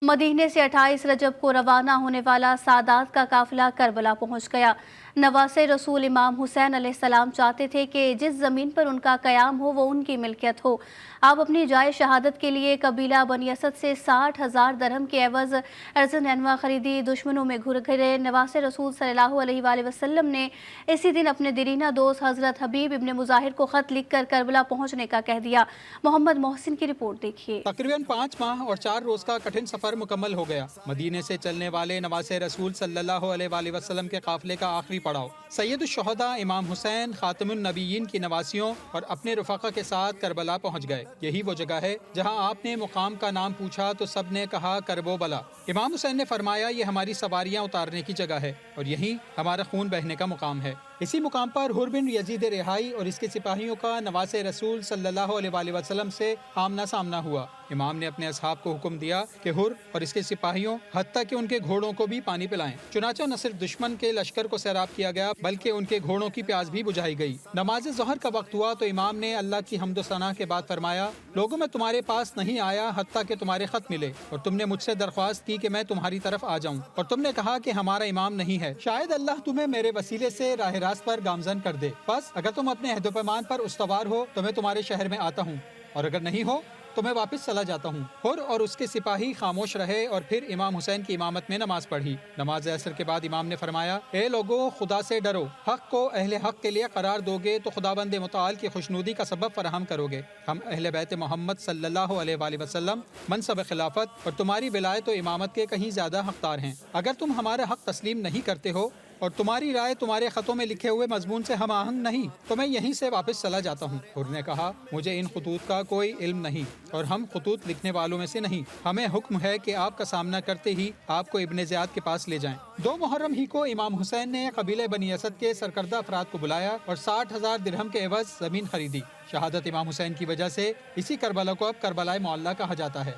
मदीने से 28 रजब को रवाना होने वाला सादात का काफिला करबला पहुंच गया। नवासे रसूल इमाम हुसैन अलैहिस्सलाम चाहते थे कि जिस ज़मीन पर उनका क़याम हो वो उनकी मिल्कियत हो। आप अपनी जाए शहादत के लिए कबीला बनी असद से 60,000 दरहम के एवज़ अर्ज़ नैनवा खरीदी दुश्मनों में घुर गए। नवासे रसूल सल्लल्लाहु अलैहि वसल्लम ने इसी दिन अपने दरीना दोस्त हज़रत हबीब इब्न मुज़ाहिर को ख़त लिख कर करबला पहुँचने का कह दिया। मोहम्मद मोहसिन की रिपोर्ट देखिए। तकरीबन 5 माह और 4 रोज का कठिन सफर मुकम्मल हो गया। मदीने से चलने वाले नवासे रसूल सल्लल्लाहु अलैहि वसल्लम के काफिले का आखिरी पड़ाव सैयदुश्शुहदा इमाम हुसैन खातमुन नबीयीन की नवासियों और अपने रफ़ाक़ा के साथ करबला पहुँच गए। यही वो जगह है जहाँ आपने मुकाम का नाम पूछा तो सब ने कहा करबो बला। इमाम हुसैन ने फरमाया, ये हमारी सवारियाँ उतारने की जगह है और यही हमारा खून बहने का मुकाम है। इसी मुकाम पर हुर बिन यजीद रिहाई और इसके सिपाहियों का नवासे रसूल सल्लल्लाहु अलैहि वसल्लम से आमना सामना हुआ। इमाम ने अपने असहाब को हुक्म दिया कि हुर और इसके सिपाहियों हत्ता कि उनके घोड़ों को भी पानी पिलाएं। चुनाचा न सिर्फ दुश्मन के लश्कर को सैराब किया गया बल्कि उनके घोड़ों की प्यास भी बुझाई गई। नमाज ज़ोहर का वक्त हुआ तो इमाम ने अल्लाह की हम्द सना के बाद फरमाया, लोगों मैं तुम्हारे पास नहीं आया हत्ता कि तुम्हारे खत मिले और तुमने मुझसे दरख्वास्त की कि मैं तुम्हारी तरफ आ जाऊं और तुमने कहा कि हमारा इमाम नहीं है। शायद अल्लाह तुम्हें मेरे वसीले से राह रास्त पर गामजन कर दे। बस अगर तुम अपने अहद पैमान पर उस्तवार हो तो मैं तुम्हारे शहर में आता हूँ और अगर नहीं हो तो मैं वापस चला जाता हूँ। हुर और उसके सिपाही खामोश रहे और फिर इमाम हुसैन की इमामत में नमाज पढ़ी। नमाज असर के बाद इमाम ने फरमाया, ए लोगो खुदा से डरो, हक को अहले हक के लिए करार दोगे तो खुदाबंद मुताल की खुशनुदी का सबब फराहम करोगे। हम अहले बैत मोहम्मद सल्लल्लाहु अलैहि वसल्लम मनसब खिलाफत और तुम्हारी विलायत व इमामत के कहीं ज्यादा हकदार हैं। अगर तुम हमारा हक तस्लीम नहीं करते हो और तुम्हारी राय तुम्हारे खतों में लिखे हुए मजमून से हम आहंग नहीं तो मैं यहीं से वापस चला जाता हूँ। हुर ने कहा, मुझे इन खतूत का कोई इल्म नहीं और हम खतूत लिखने वालों में से नहीं। हमें हुक्म है कि आपका सामना करते ही आपको इब्ने ज़ियाद के पास ले जाएं। 2 मुहर्रम ही को इमाम हुसैन ने कबीले बनी असद के सरकर्दा अफराद को बुलाया और 60,000 दिरहम के एवज जमीन खरीदी। शहादत इमाम हुसैन की वजह से इसी करबला को अब करबलाए मौअल्ला कहा जाता है।